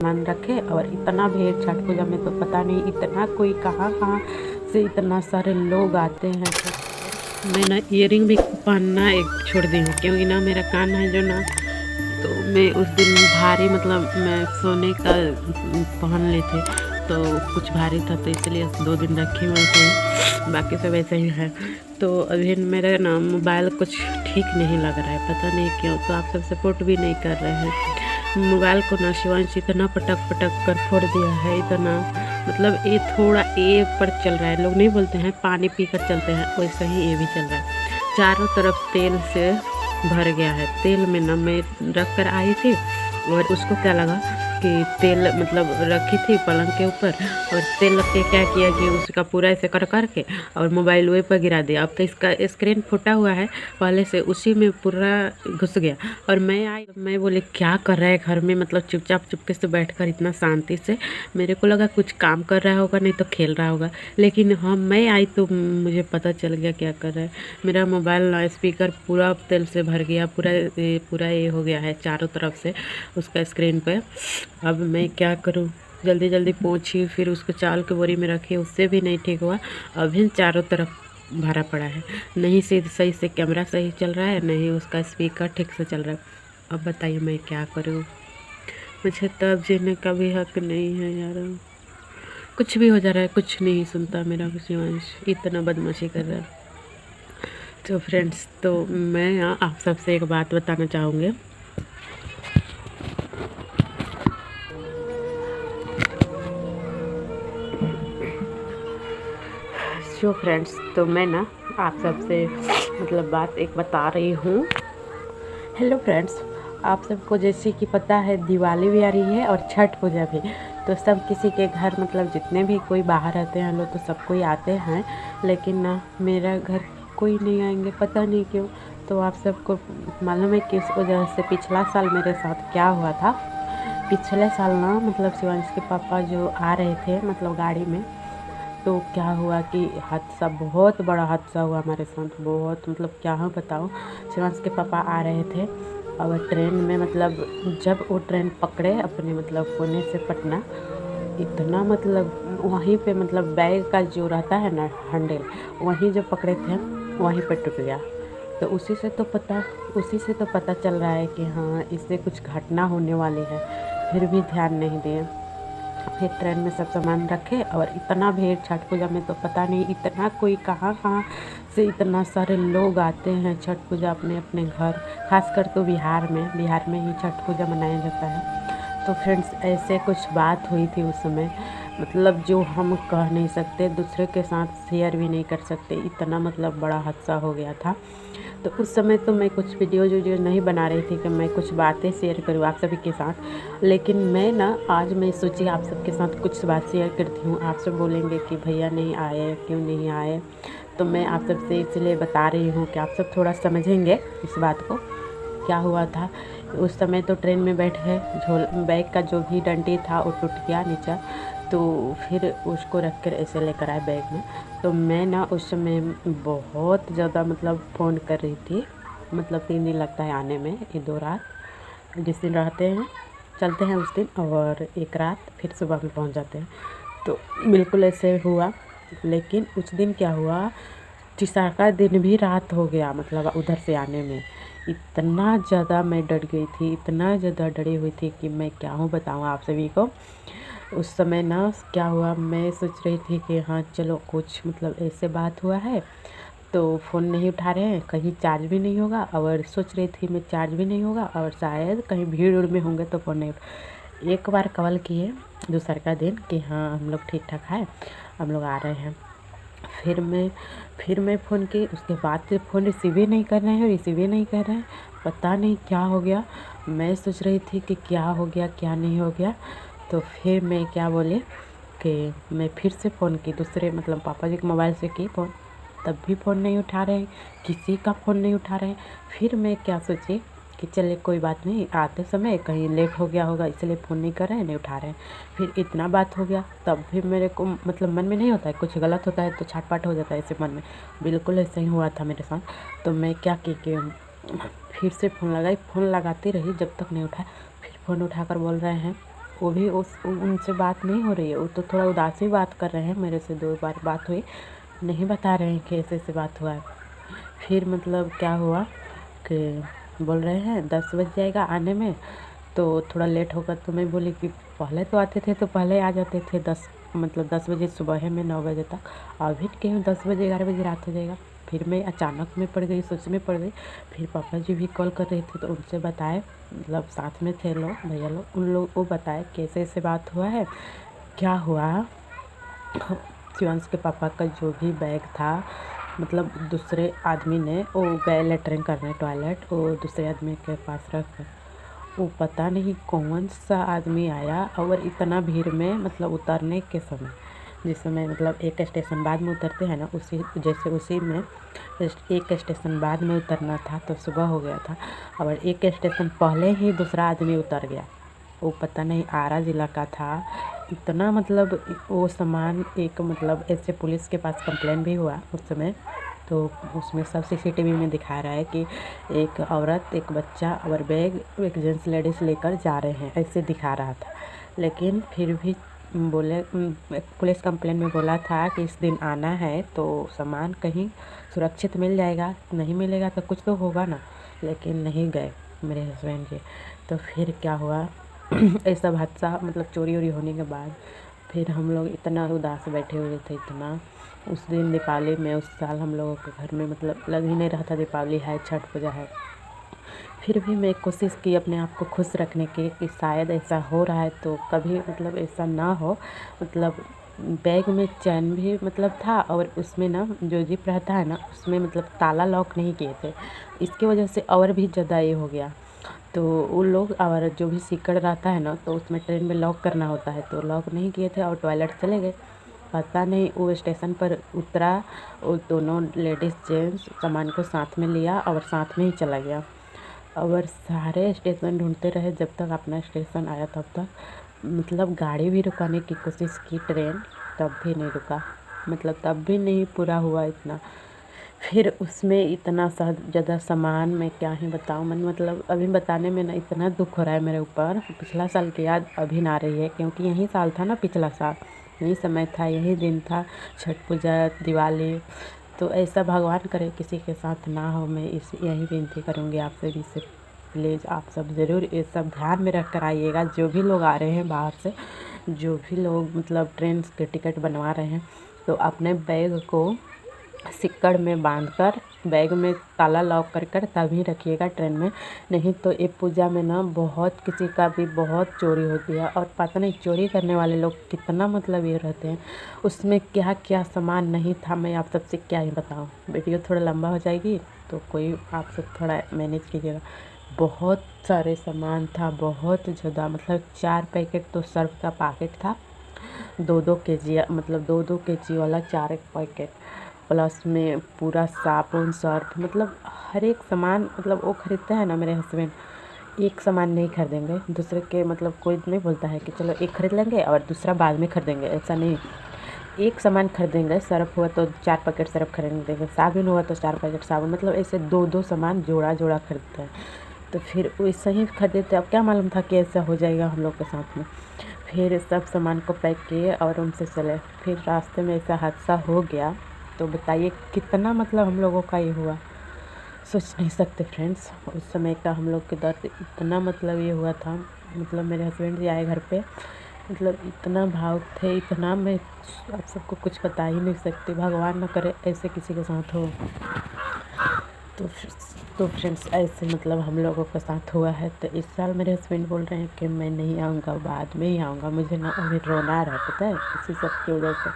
सामान रखे। और इतना भीड़ छठ पूजा में तो पता नहीं इतना कोई कहाँ कहाँ से इतना सारे लोग आते हैं। मैं ना ईयरिंग भी पहनना एक छोड़ दी हूँ, क्योंकि ना मेरा कान है जो ना, तो मैं उस दिन भारी मतलब मैं सोने का पहन ली थी, तो कुछ भारी था तो इसलिए 2 दिन रखी हुई थी, बाकी सब ऐसे ही है। तो अभी मेरा ना मोबाइल कुछ ठीक नहीं लग रहा है, पता नहीं क्यों। तो आप सब सपोर्ट भी नहीं कर रहे हैं। मोबाइल को ना शिवांश इतना पटक पटक कर फोड़ दिया है, इतना मतलब ये थोड़ा ए पर चल रहा है। लोग नहीं बोलते हैं पानी पी कर चलते हैं, वैसे ही ये भी चल रहा है। चारों तरफ तेल से भर गया है। तेल में ना मैं रख कर आई थी, और उसको क्या लगा कि तेल मतलब रखी थी पलंग के ऊपर, और तेल लग के क्या किया कि उसका पूरा ऐसे कर करके और मोबाइल वही पर गिरा दिया। अब तो इसका स्क्रीन फूटा हुआ है पहले से, उसी में पूरा घुस गया। और मैं आई, मैं बोले क्या कर रहा है घर में, मतलब चुपचाप चुपके से बैठकर इतना शांति से। मेरे को लगा कुछ काम कर रहा होगा, नहीं तो खेल रहा होगा, लेकिन हाँ मैं आई तो मुझे पता चल गया क्या कर रहा है। मेरा मोबाइल स्पीकर पूरा तेल से भर गया, पूरा ये हो गया है चारों तरफ से उसका स्क्रीन पे। अब मैं क्या करूं, जल्दी जल्दी पोंछी, फिर उसको चावल के बोरी में रखी, उससे भी नहीं ठीक हुआ। अभी चारों तरफ भरा पड़ा है, नहीं सही से कैमरा सही चल रहा है, नहीं उसका स्पीकर ठीक से चल रहा है। अब बताइए मैं क्या करूं। मुझे तब जीने का भी हक नहीं है यार। कुछ भी हो जा रहा है, कुछ नहीं सुनता मेरा शिवांश, इतना बदमाशी कर रहा है। तो फ्रेंड्स, तो मैं आप सबसे एक बात बताना चाहूँगी। जो फ्रेंड्स, तो मैं ना आप सबसे मतलब बात एक बता रही हूँ। हेलो फ्रेंड्स, आप सबको जैसे कि पता है दिवाली भी आ रही है और छठ पूजा भी। तो सब किसी के घर मतलब जितने भी कोई बाहर रहते हैं लोग तो सब कोई आते हैं, लेकिन ना मेरा घर कोई नहीं आएंगे, पता नहीं क्यों। तो आप सबको मालूम है किस वजह से पिछला साल मेरे साथ क्या हुआ था। पिछले साल ना मतलब शिवांश के पापा जो आ रहे थे मतलब गाड़ी में, तो क्या हुआ कि हादसा, बहुत बड़ा हादसा हुआ हमारे साथ। बहुत मतलब क्या हाँ बताऊँ। शिवांश के पापा आ रहे थे और ट्रेन में मतलब जब वो ट्रेन पकड़े अपने मतलब पुणे से पटना, इतना मतलब वहीं पे मतलब बैग का जो रहता है ना हैंडल, वहीं जो पकड़े थे वहीं पे टूट गया। तो उसी से तो पता चल रहा है कि हाँ इससे कुछ घटना होने वाली है, फिर भी ध्यान नहीं दिए। फिर ट्रेन में सब सामान रखे, और इतना भीड़ छठ पूजा में तो पता नहीं इतना कोई कहाँ कहाँ से इतना सारे लोग आते हैं छठ पूजा अपने अपने घर। खासकर तो बिहार में ही छठ पूजा मनाया जाता है। तो फ्रेंड्स, ऐसे कुछ बात हुई थी उस समय, मतलब जो हम कह नहीं सकते, दूसरे के साथ शेयर भी नहीं कर सकते, इतना मतलब बड़ा हादसा हो गया था। तो उस समय तो मैं कुछ वीडियो नहीं बना रही थी कि मैं कुछ बातें शेयर करूँ आप सभी के साथ, लेकिन मैं ना आज मैं सोची आप सबके साथ कुछ बात शेयर करती हूँ। आप सब बोलेंगे कि भैया नहीं आए, क्यों नहीं आए, तो मैं आप सबसे इसलिए बता रही हूँ कि आप सब थोड़ा समझेंगे इस बात को। क्या हुआ था उस समय, तो ट्रेन में बैठ गए, बैग का जो भी डंडी था वो टूट गया नीचे, तो फिर उसको रख कर ऐसे लेकर आए बैग में। तो मैं ना उस समय बहुत ज़्यादा मतलब फ़ोन कर रही थी, मतलब 3 दिन लगता है आने में, ये 2 रात जिस दिन रहते हैं चलते हैं उस दिन, और 1 रात फिर सुबह में पहुंच जाते हैं। तो बिल्कुल ऐसे हुआ। लेकिन उस दिन क्या हुआ, तीसरा दिन भी रात हो गया मतलब उधर से आने में। इतना ज़्यादा मैं डर गई थी, इतना ज़्यादा डरी हुई थी कि मैं क्या हूँ बताऊँ आप सभी को। उस समय ना क्या हुआ, मैं सोच रही थी कि हाँ चलो कुछ मतलब ऐसे बात हुआ है, तो फ़ोन नहीं उठा रहे हैं, कहीं चार्ज भी नहीं होगा, और सोच रही थी मैं चार्ज भी नहीं होगा, और शायद कहीं भीड़ उड़ में होंगे तो फ़ोन नहीं उठ। एक बार कॉल किए दूसरा दिन कि हाँ हम लोग ठीक ठाक है, हम लोग आ रहे हैं। फिर मैं फ़ोन की, उसके बाद से फ़ोन रिसीव ही नहीं कर रहे हैं, पता नहीं क्या हो गया। मैं सोच रही थी कि क्या हो गया क्या नहीं हो गया। तो फिर मैं क्या बोले कि मैं फिर से फ़ोन की, दूसरे मतलब पापा जी के मोबाइल से की फ़ोन, तब भी फ़ोन नहीं उठा रहे हैं, किसी का फ़ोन नहीं उठा रहे हैं। फिर मैं क्या सोची कि चलिए कोई बात नहीं, आते समय कहीं लेट हो गया होगा इसलिए फ़ोन नहीं कर रहे हैं, नहीं उठा रहे हैं। फिर इतना बात हो गया, तब भी मेरे को मतलब मन में नहीं होता है, कुछ गलत होता है तो छाट-पाट हो जाता है ऐसे मन में, बिल्कुल ऐसा ही हुआ था मेरे साथ। तो मैं क्या की कि फिर से फ़ोन लगाई, फ़ोन लगाती रही जब तक नहीं उठाया। फिर फ़ोन उठाकर बोल रहे हैं वो भी उनसे बात नहीं हो रही है, वो तो थोड़ा उदासी बात कर रहे हैं। मेरे से 2 बार बात हुई, नहीं बता रहे हैं कि ऐसे बात हुआ है। फिर मतलब क्या हुआ कि बोल रहे हैं 10 बज जाएगा आने में, तो थोड़ा लेट होगा। तो मैं बोली कि पहले तो आते थे तो पहले आ जाते थे, 10 बजे सुबह में 9 बजे तक। अभी क्यों 10 बजे 11 बजे रात हो जाएगा। फिर मैं अचानक में पड़ गई, सोच में पड़ गई। फिर पापा जी भी कॉल कर रहे थे तो उनसे बताए, मतलब साथ में थे लोग, भैया लोग, उन लोग वो बताए कैसे ऐसे बात हुआ है, क्या हुआ। शिवांश के पापा का जो भी बैग था, मतलब दूसरे आदमी ने, वो गए लेटरिन करने टॉयलेट, वो दूसरे आदमी के पास रख कर, वो पता नहीं कौन सा आदमी आया और इतना भीड़ में, मतलब उतरने के समय, जिस समय मतलब एक स्टेशन बाद में उतरते हैं ना, उसी में एक स्टेशन बाद में उतरना था तो सुबह हो गया था, और एक स्टेशन पहले ही दूसरा आदमी उतर गया। वो पता नहीं आरा जिला का था। इतना मतलब वो सामान एक, मतलब ऐसे पुलिस के पास कंप्लेन भी हुआ उस समय, तो उसमें सब CCTV में दिखा रहा है कि एक औरत, एक बच्चा और बैग एक जेंट्स लेडीज़ लेकर जा रहे हैं, ऐसे दिखा रहा था। लेकिन फिर भी बोले, पुलिस कंप्लेन में बोला था कि इस दिन आना है तो सामान कहीं सुरक्षित मिल जाएगा, नहीं मिलेगा तो कुछ तो होगा ना। लेकिन नहीं गए मेरे हस्बैंड जी। तो फिर क्या हुआ ऐसा हादसा, मतलब चोरी वोरी होने के बाद फिर हम लोग इतना उदास बैठे हुए थे, इतना। उस दिन दीपावली में उस साल हम लोगों के घर में मतलब लग ही नहीं रहा था दीपावली है, छठ पूजा है। फिर भी मैं कोशिश की अपने आप को खुश रखने की कि शायद ऐसा हो रहा है तो कभी मतलब ऐसा ना हो। मतलब बैग में चैन भी मतलब था, और उसमें ना जो जिप रहता है ना, उसमें मतलब ताला लॉक नहीं किए थे। इसकी वजह से और भी ज़्यादा ये हो गया। तो वो लोग, और जो भी सीकड़ रहता है ना, तो उसमें ट्रेन में लॉक करना होता है, तो लॉक नहीं किए थे और टॉयलेट चले गए। पता नहीं वो स्टेशन पर उतरा, वो दोनों लेडीज़ जेंट्स सामान को साथ में लिया और साथ में ही चला गया। और सारे स्टेशन ढूंढते रहे, जब तक अपना स्टेशन आया तब तक। मतलब गाड़ी भी रुकाने की कोशिश की ट्रेन, तब भी नहीं रुका, मतलब तब भी नहीं पूरा हुआ इतना। फिर उसमें इतना सा ज़्यादा सामान, मैं क्या ही बताऊँ। मैं मतलब अभी बताने में ना इतना दुख हो रहा है मेरे ऊपर। पिछला साल की याद अभी ना आ रही है, क्योंकि यही साल था ना, पिछला साल यही समय था, यही दिन था, छठ पूजा, दिवाली। तो ऐसा भगवान करे किसी के साथ ना हो। मैं यही विनती करूँगी आपसे भी से, प्लीज़ आप सब ज़रूर ये सब ध्यान में रख कर आइएगा। जो भी लोग आ रहे हैं बाहर से, जो भी लोग मतलब ट्रेन के टिकट बनवा रहे हैं, तो अपने बैग को सिक्कड़ में बांधकर, बैग में ताला लॉक कर तभी रखिएगा ट्रेन में। नहीं तो ये पूजा में ना बहुत किसी का भी बहुत चोरी होती है, और पता नहीं चोरी करने वाले लोग कितना मतलब ये रहते हैं। उसमें क्या क्या सामान नहीं था, मैं आप सबसे क्या ही बताऊँ। वीडियो थोड़ा लंबा हो जाएगी तो कोई आप सब थोड़ा मैनेज कीजिएगा। बहुत सारे सामान था, बहुत ज़्यादा, मतलब 4 पैकेट तो सर्फ का पैकेट था, 2-2 केजी, मतलब 2-2 केजी वाला 4 पैकेट, प्लस में पूरा साबुन, सर्फ, मतलब हर एक सामान। मतलब वो खरीदते हैं ना मेरे हस्बैंड, एक सामान नहीं खरीदेंगे दूसरे के, मतलब कोई नहीं बोलता है कि चलो एक खरीद लेंगे और दूसरा बाद में खरीदेंगे, ऐसा नहीं। एक सामान खरीदेंगे, सर्फ हुआ तो 4 पैकेट सर्फ खरीदेंगे, साबुन हुआ तो 4 पैकेट साबुन, मतलब ऐसे 2-2 सामान जोड़ा जोड़ा खरीदते हैं। तो फिर वैसे ही खरीदे थे। अब क्या मालूम था कि ऐसा हो जाएगा हम लोग के साथ में। फिर सब सामान को पैक किए और उनसे चले। फिर रास्ते में ऐसा हादसा हो गया, तो बताइए कितना मतलब हम लोगों का ये हुआ, सोच नहीं सकते फ्रेंड्स। उस समय का हम लोग के दर्द इतना मतलब ये हुआ था। मतलब मेरे हस्बैंड जी आए घर पे, मतलब इतना भावुक थे, इतना, मैं आप सबको कुछ बता ही नहीं सकती। भगवान ना करे ऐसे किसी के साथ हो। तो तो फ्रेंड्स ऐसे मतलब हम लोगों के साथ हुआ है। तो इस साल मेरे हस्बैंड बोल रहे हैं कि मैं नहीं आऊँगा, बाद में ही आऊँगा। मुझे ना अभी रोना आ रहा है, पता है, इसी सब की वजह से।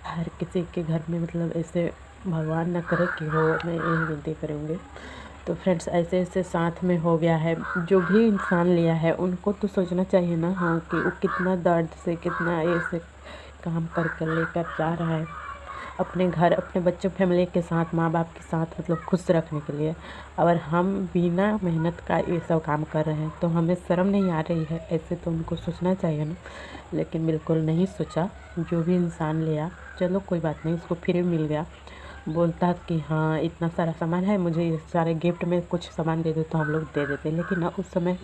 हर किसी के घर में मतलब ऐसे भगवान ना करे कि हो, मैं यही विनती करूँगी। तो फ्रेंड्स ऐसे ऐसे साथ में हो गया है। जो भी इंसान लिया है उनको तो सोचना चाहिए ना, हाँ, कि वो कितना दर्द से, कितना ऐसे काम कर कर लेकर जा रहा है अपने घर, अपने बच्चों, फैमिली के साथ, माँ बाप के साथ, मतलब खुश रखने के लिए। और हम बिना मेहनत का ये सब काम कर रहे हैं तो हमें शर्म नहीं आ रही है? ऐसे तो उनको सोचना चाहिए ना, लेकिन बिल्कुल नहीं सोचा। जो भी इंसान लिया, चलो कोई बात नहीं, उसको फ्री मिल गया। बोलता कि हाँ इतना सारा सामान है, मुझे ये सारे गिफ्ट में कुछ सामान दे दो, तो हम लोग दे देते। लेकिन ना, उस समय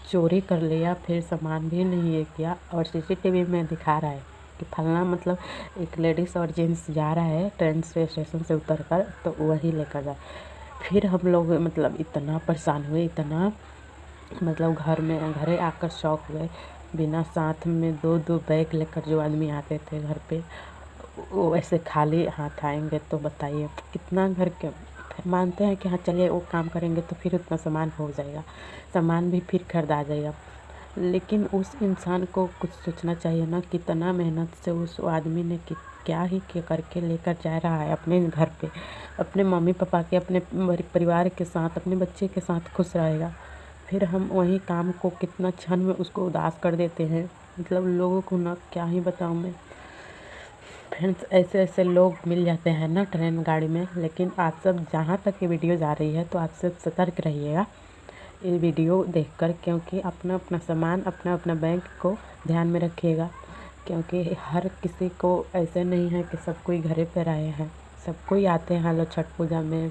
चोरी कर लिया, फिर सामान भी नहीं ये किया। और सीसीटीवी में दिखा रहा है कि फलना मतलब एक लेडीज़ और जेंट्स जा रहा है ट्रेन से स्टेशन से उतर कर, तो वही लेकर जाए। फिर हम लोग मतलब इतना परेशान हुए, इतना मतलब घरे आकर शौक हुए। बिना साथ में 2-2 बैग लेकर जो आदमी आते थे घर पे, वो ऐसे खाली हाथ आएंगे तो बताइए कितना घर के मानते हैं कि हाँ चलिए वो काम करेंगे तो फिर उतना सामान हो जाएगा, सामान भी फिर खरीदा जाएगा। लेकिन उस इंसान को कुछ सोचना चाहिए ना, कितना मेहनत से उस आदमी ने क्या ही क्या करके लेकर जा रहा है अपने घर पे, अपने मम्मी पापा के, अपने परिवार के साथ, अपने बच्चे के साथ खुश रहेगा। फिर हम वही काम को कितना क्षण में उसको उदास कर देते हैं। मतलब लोगों को ना क्या ही बताऊँ मैं फ्रेंड्स, ऐसे ऐसे लोग मिल जाते हैं ना ट्रेन गाड़ी में। लेकिन आप सब जहाँ तक ये वीडियो जा रही है तो आप सब सतर्क रहिएगा ये वीडियो देखकर, क्योंकि अपना अपना सामान, अपना अपना बैंक को ध्यान में रखिएगा। क्योंकि हर किसी को ऐसे नहीं है कि सब कोई घरे पर आए हैं, सब कोई आते हैं लोग छठ पूजा में,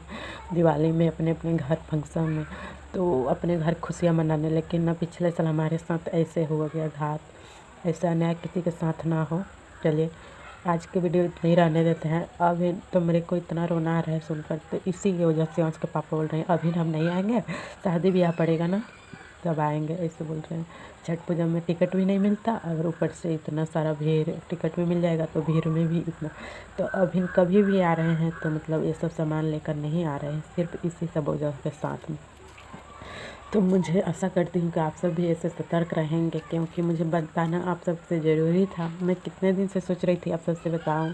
दिवाली में, अपने अपने घर फंक्शन में, तो अपने घर खुशियाँ मनाने। लेकिन ना पिछले साल हमारे साथ ऐसे हो गया घात, ऐसा अन्याय किसी के साथ ना हो। चलिए आज की वीडियो इतना ही रहने देते हैं। अभी तो मेरे को इतना रोना आ रहा है सुनकर, तो इसी की वजह से आज के पापा बोल रहे हैं अभी हम नहीं आएंगे, शादी ब्याह पड़ेगा ना तब आएंगे, ऐसे बोल रहे हैं। छठ पूजा में टिकट भी नहीं मिलता और ऊपर से इतना सारा भीड़, टिकट भी मिल जाएगा तो भीड़ में भी इतना। तो अभी कभी भी आ रहे हैं तो मतलब ये सब सामान लेकर नहीं आ रहे हैं, सिर्फ इसी सब वजह के साथ में। तो मुझे आशा करती हूँ कि आप सब भी ऐसे सतर्क रहेंगे, क्योंकि मुझे बताना आप सबसे ज़रूरी था। मैं कितने दिन से सोच रही थी आप सबसे बताऊँ,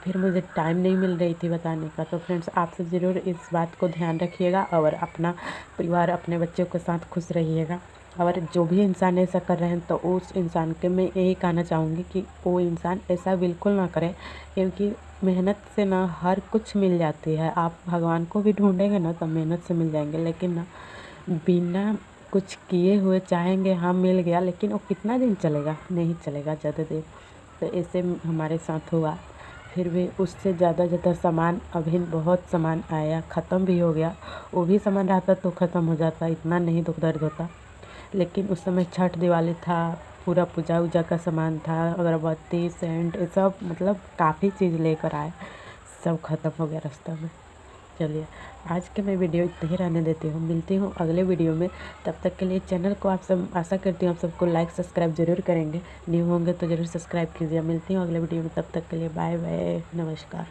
फिर मुझे टाइम नहीं मिल रही थी बताने का। तो फ्रेंड्स आप सब ज़रूर इस बात को ध्यान रखिएगा और अपना परिवार, अपने बच्चों के साथ खुश रहिएगा। और जो भी इंसान ऐसा कर रहे हैं तो उस इंसान के मैं यही कहना चाहूँगी कि वो इंसान ऐसा बिल्कुल ना करे, क्योंकि मेहनत से ना हर कुछ मिल जाती है। आप भगवान को भी ढूंढेंगे ना तो मेहनत से मिल जाएंगे, लेकिन ना बिना कुछ किए हुए चाहेंगे हाँ मिल गया, लेकिन वो कितना दिन चलेगा, नहीं चलेगा ज़्यादा देर। तो ऐसे हमारे साथ हुआ। फिर भी उससे ज़्यादा सामान, अभी बहुत सामान आया, ख़त्म भी हो गया। वो भी सामान रहता तो ख़त्म हो जाता, इतना नहीं दुख दर्द होता। लेकिन उस समय छठ दिवाली था, पूरा पूजा वूजा का सामान था, अगरबत्ती सेंट ये सब, मतलब काफ़ी चीज़ लेकर आए, सब ख़त्म हो गया रास्ता में। चलिए आज के मैं वीडियो इतना ही रहने देती हूँ, मिलती हूँ अगले वीडियो में। तब तक के लिए चैनल को आप सब, आशा करती हूँ आप सबको लाइक सब्सक्राइब ज़रूर करेंगे, न्यू होंगे तो ज़रूर सब्सक्राइब कीजिए। मिलती हूँ अगले वीडियो में, तब तक के लिए बाय बाय, नमस्कार।